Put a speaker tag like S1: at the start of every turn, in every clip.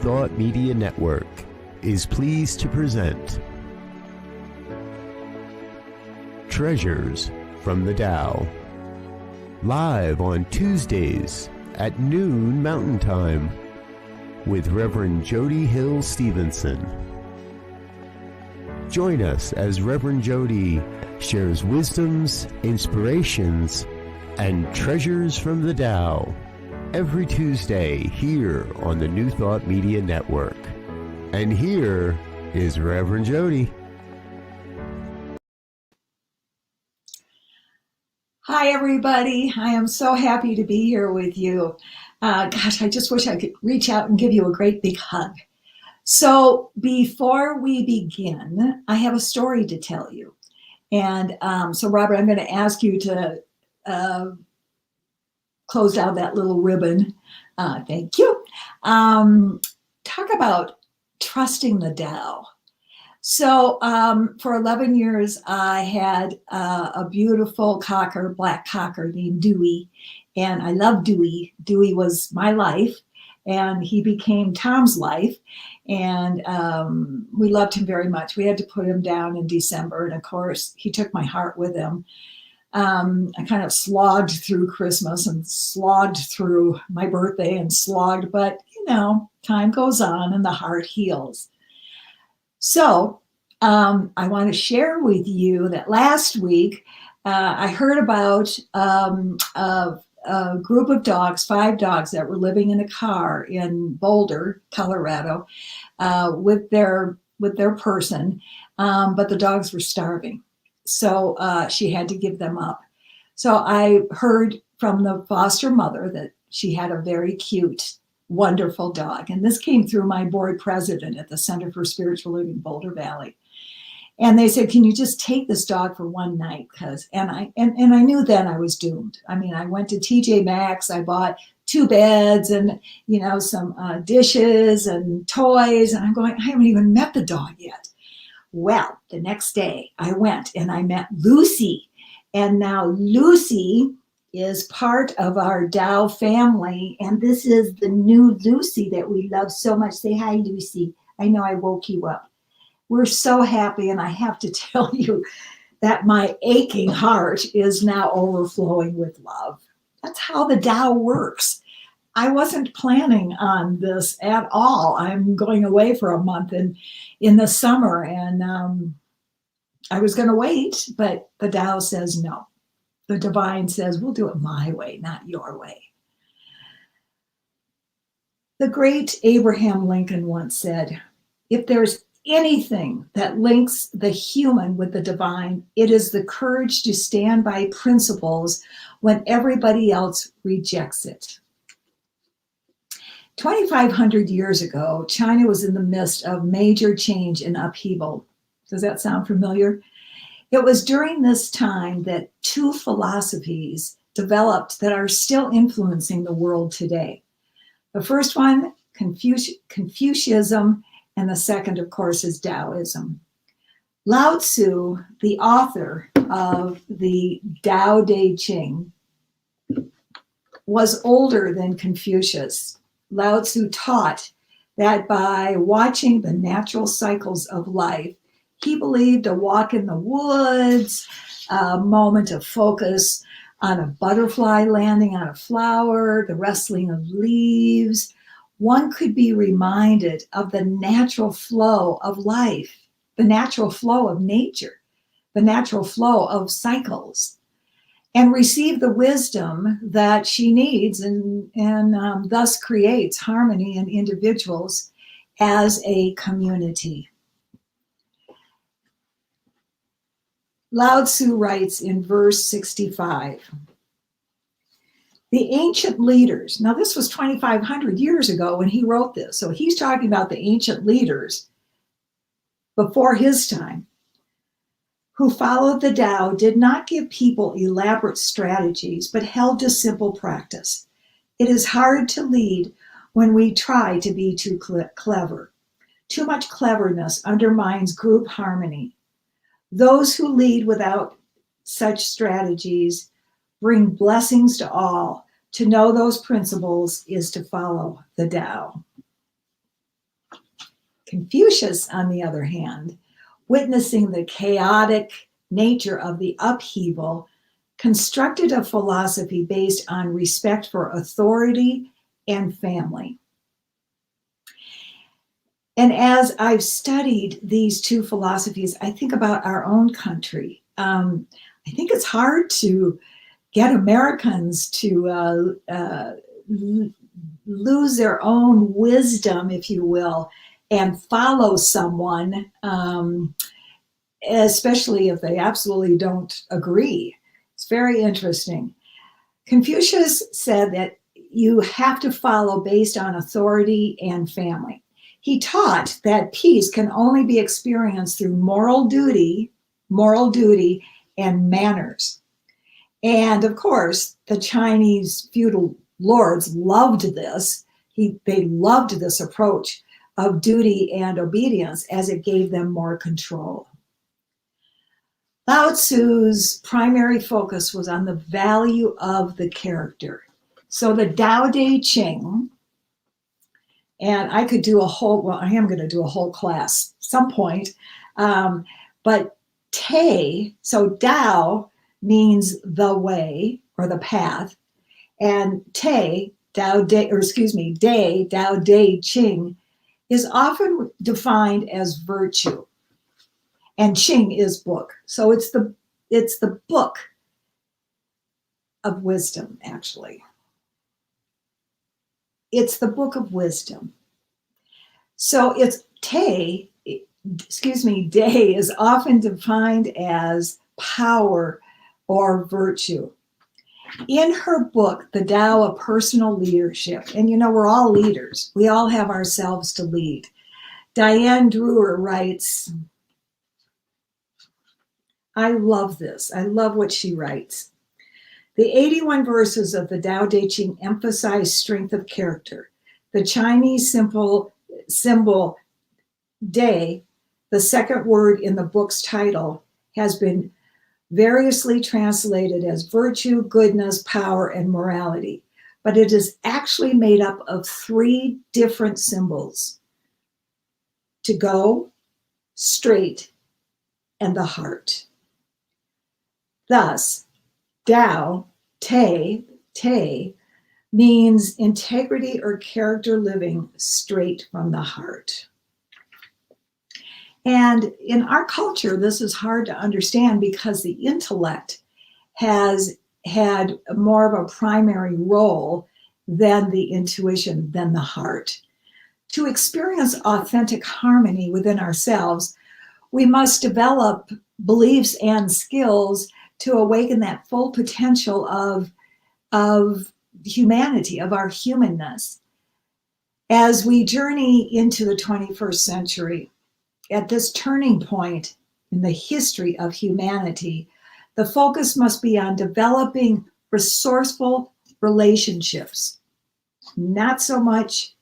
S1: Thought Media Network is pleased to present Treasures from the Tao, live on Tuesdays at noon Mountain Time with Reverend Jody Hill-Stevenson. Join us as Reverend Jody shares wisdoms, inspirations, and treasures from the Tao every Tuesday here on the New Thought Media Network. And here is Reverend Jody.
S2: Hi, everybody. I am so happy to be here with you. Gosh, I just wish I could reach out and give you a great big hug. So before we begin, I have a story to tell you. And so, Robert, I'm going to ask you to close out that little ribbon. Thank you. Talk about trusting the Tao. So for 11 years, I had a beautiful cocker, black cocker named Dewey. And I loved Dewey. Dewey was my life. And he became Tom's life. And we loved him very much. We had to put him down in December. And of course, he took my heart with him. I kind of slogged through Christmas and slogged through my birthday and slogged, but you know, time goes on and the heart heals. So I want to share with you that last week I heard about a group of dogs, 5 dogs that were living in a car in Boulder, Colorado, with their person, but the dogs were starving. So she had to give them up. So I heard from the foster mother that she had a very cute, wonderful dog. And this came through my board president at the Center for Spiritual Living, Boulder Valley. And they said, can you just take this dog for one night? And I knew then I was doomed. I mean, I went to TJ Maxx, I bought 2 beds and, you know, some dishes and toys. And I'm going, I haven't even met the dog yet. Well, the next day I went and I met Lucy. And now Lucy is part of our Tao family. And this is the new Lucy that we love so much. Say hi, Lucy. I know I woke you up. We're so happy. And I have to tell you that my aching heart is now overflowing with love. That's how the Tao works. I wasn't planning on this at all. I'm going away for a month in the summer, and I was going to wait, but the Tao says no. The divine says, we'll do it my way, not your way. The great Abraham Lincoln once said, if there's anything that links the human with the divine, it is the courage to stand by principles when everybody else rejects it. 2,500 years ago, China was in the midst of major change and upheaval. Does that sound familiar? It was during this time that 2 philosophies developed that are still influencing the world today. The first one, Confucianism, and the second, of course, is Taoism. Lao Tzu, the author of the Tao Te Ching, was older than Confucius. Lao Tzu taught that by watching the natural cycles of life, he believed a walk in the woods, a moment of focus on a butterfly landing on a flower, the rustling of leaves, one could be reminded of the natural flow of life, the natural flow of nature, the natural flow of cycles, and receive the wisdom that she needs and thus creates harmony in individuals as a community. Lao Tzu writes in verse 65, the ancient leaders, now this was 2,500 years ago when he wrote this, so he's talking about the ancient leaders before his time, who followed the Tao did not give people elaborate strategies, but held to simple practice. It is hard to lead when we try to be too clever. Too much cleverness undermines group harmony. Those who lead without such strategies bring blessings to all. To know those principles is to follow the Tao. Confucius, on the other hand, witnessing the chaotic nature of the upheaval, constructed a philosophy based on respect for authority and family. And as I've studied these two philosophies, I think about our own country. I think it's hard to get Americans to lose their own wisdom, if you will, and follow someone, especially if they absolutely don't agree. It's very interesting. Confucius said that you have to follow based on authority and family. He taught that peace can only be experienced through moral duty, and manners. And of course, the Chinese feudal lords loved this. They loved this approach of duty and obedience as it gave them more control. Lao Tzu's primary focus was on the value of the character. So the Tao Te Ching, and I could do I am going to do a whole class at some point, but Te, so Tao means the way or the path, and Te, Tao Te Ching, is often defined as virtue, and Ching is book. So it's the book of wisdom, actually. It's the book of wisdom. So it's Te is often defined as power or virtue. In her book, The Tao of Personal Leadership, and we're all leaders. We all have ourselves to lead. Diane Drewer writes, I love this. I love what she writes. The 81 verses of the Tao Te Ching emphasize strength of character. The Chinese symbol Day, the second word in the book's title, has been variously translated as virtue, goodness, power, and morality. But it is actually made up of 3 different symbols: to go, straight, and the heart. Thus, Tao, Te, means integrity or character living straight from the heart. And in our culture, this is hard to understand because the intellect has had more of a primary role than the intuition, than the heart. To experience authentic harmony within ourselves, we must develop beliefs and skills to awaken that full potential of humanity, of our humanness. As we journey into the 21st century, at this turning point in the history of humanity, the focus must be on developing resourceful relationships, not so much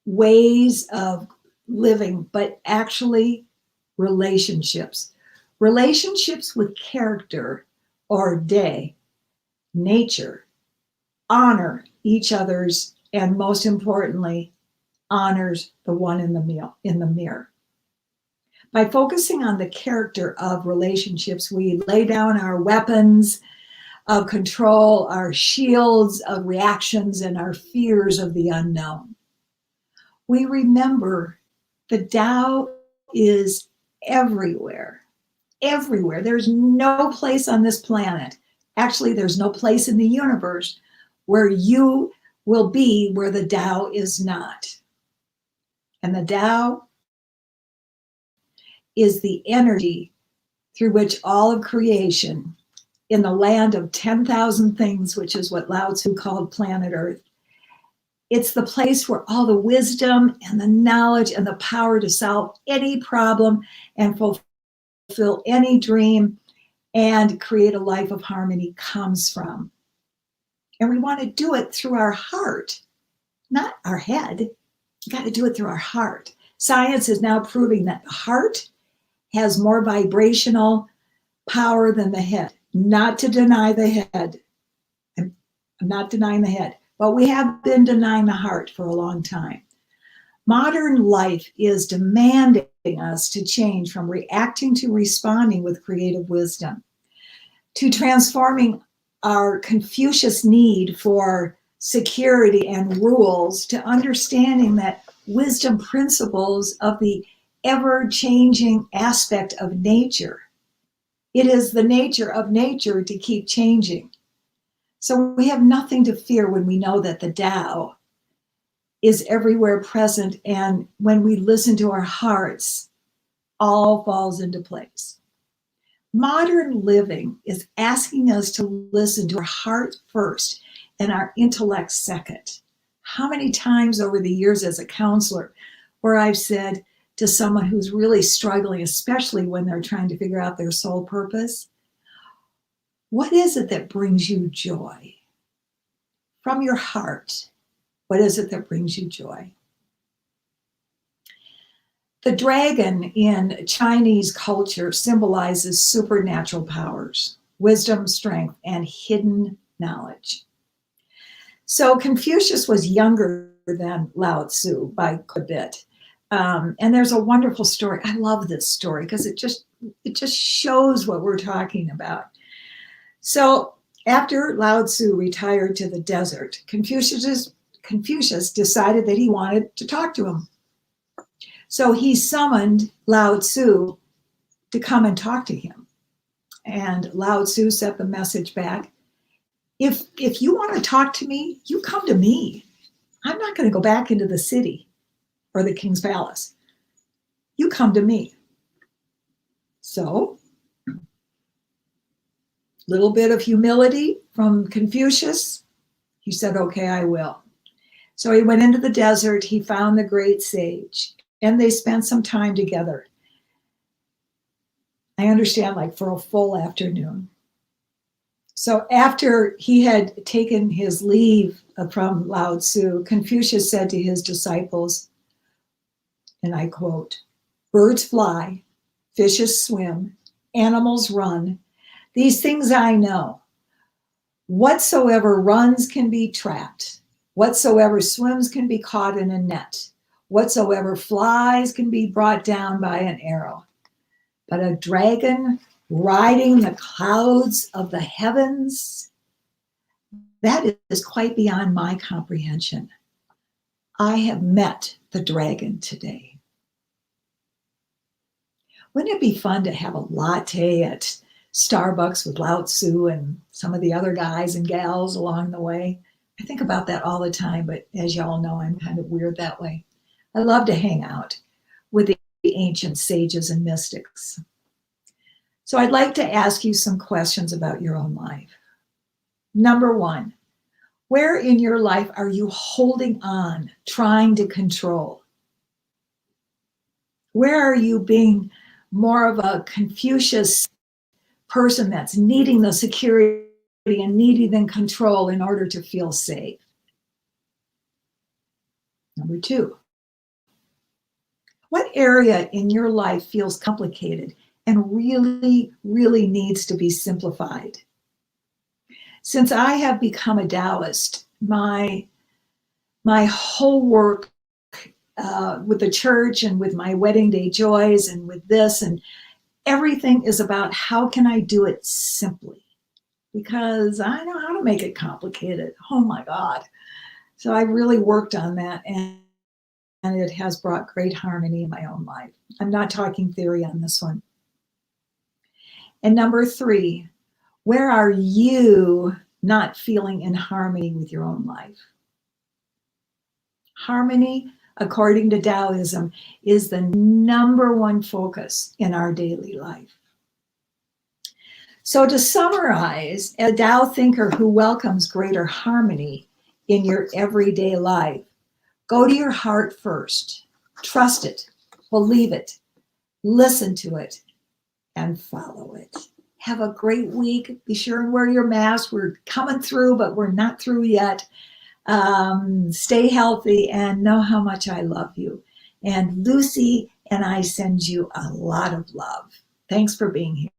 S2: ways of living, but actually relationships. Relationships with character or nature, honor each other's, and most importantly, honors the one in the mirror. By focusing on the character of relationships, we lay down our weapons of control, our shields of reactions, and our fears of the unknown. We remember the Tao is everywhere. Everywhere. There's no place on this planet. Actually, there's no place in the universe where you will be where the Tao is not. And the Tao is the energy through which all of creation, in the land of 10,000 things, which is what Lao Tzu called planet Earth, it's the place where all the wisdom and the knowledge and the power to solve any problem and fulfill any dream and create a life of harmony comes from. And we want to do it through our heart, not our head. You got to do it through our heart. Science is now proving that the heart has more vibrational power than the head. Not to deny the head. I'm not denying the head, but we have been denying the heart for a long time. Modern life is demanding us to change from reacting to responding with creative wisdom, to transforming our Confucius need for security and rules to understanding that wisdom principles of the ever-changing aspect of nature. It is the nature of nature to keep changing. So we have nothing to fear when we know that the Tao is everywhere present, and when we listen to our hearts, all falls into place. Modern living is asking us to listen to our heart first and our intellect second. How many times over the years as a counselor where I've said to someone who's really struggling, especially when they're trying to figure out their soul purpose, what is it that brings you joy? From your heart, what is it that brings you joy? The dragon in Chinese culture symbolizes supernatural powers, wisdom, strength, and hidden knowledge. So Confucius was younger than Lao Tzu by a bit. And there's a wonderful story. I love this story because it just shows what we're talking about. So after Lao Tzu retired to the desert, Confucius decided that he wanted to talk to him. So he summoned Lao Tzu to come and talk to him. And Lao Tzu sent the message back, if you want to talk to me, you come to me. I'm not going to go back into the city or the king's palace. You come to me. So, little bit of humility from Confucius. He said, okay, I will. So he went into the desert. He found the great sage, and they spent some time together. I understand, like for a full afternoon. So after he had taken his leave from Lao Tzu, Confucius said to his disciples, and I quote, "Birds fly, fishes swim, animals run. These things I know. Whatsoever runs can be trapped. Whatsoever swims can be caught in a net. Whatsoever flies can be brought down by an arrow. But a dragon riding the clouds of the heavens, that is quite beyond my comprehension. I have met the dragon today." Wouldn't it be fun to have a latte at Starbucks with Lao Tzu and some of the other guys and gals along the way? I think about that all the time, but as y'all know, I'm kind of weird that way. I love to hang out with the ancient sages and mystics. So I'd like to ask you some questions about your own life. Number one, where in your life are you holding on, trying to control? Where are you being more of a Confucius person that's needing the security and needing the control in order to feel safe? Number two, what area in your life feels complicated and really, really needs to be simplified? Since I have become a Taoist, my whole work with the church and with my wedding day joys and with this and everything is about how can I do it simply? Because I know how to make it complicated. Oh my God. So I really worked on that, and it has brought great harmony in my own life. I'm not talking theory on this one. And number three, where are you not feeling in harmony with your own life? Harmony, according to Taoism, is the number one focus in our daily life. So to summarize, a Tao thinker who welcomes greater harmony in your everyday life, go to your heart first. Trust it, believe it, listen to it, and follow it. Have a great week. Be sure and wear your mask. We're coming through, but we're not through yet. Stay healthy and know how much I love you. And Lucy and I send you a lot of love. Thanks for being here.